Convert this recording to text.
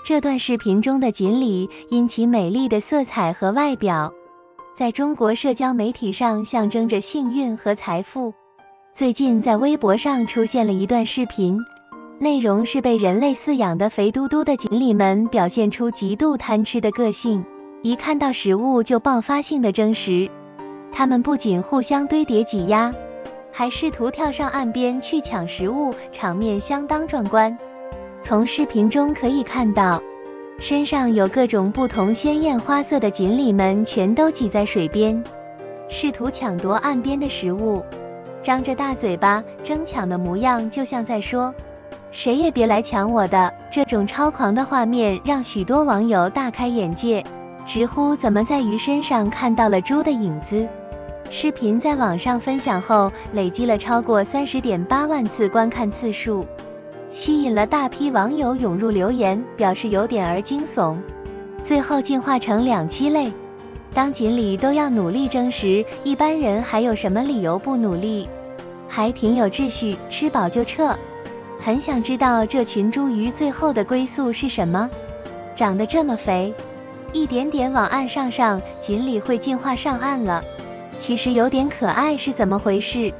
这段视频中的锦鲤因其美丽的色彩和外表，在中国社交媒体上象征着幸运和财富。最近在微博上出现了一段视频，内容是被人类饲养的肥嘟嘟的锦鲤们表现出极度贪吃的个性，一看到食物就爆发性的争食。它们不仅互相堆叠挤压，还试图跳上岸边去抢食物，场面相当壮观。从视频中可以看到，身上有各种不同鲜艳花色的锦鲤们全都挤在水边，试图抢夺岸边的食物，张着大嘴巴争抢的模样，就像在说谁也别来抢我的。这种超狂的画面让许多网友大开眼界，直呼怎么在鱼身上看到了猪的影子。视频在网上分享后，累积了超过30.8万次观看次数，吸引了大批网友涌入留言，表示有点儿惊悚。最后进化成两栖类，当锦鲤都要努力争食，一般人还有什么理由不努力？还挺有秩序，吃饱就撤。很想知道这群猪鱼最后的归宿是什么？长得这么肥，一点点往岸上，锦鲤会进化上岸了。其实有点可爱是怎么回事？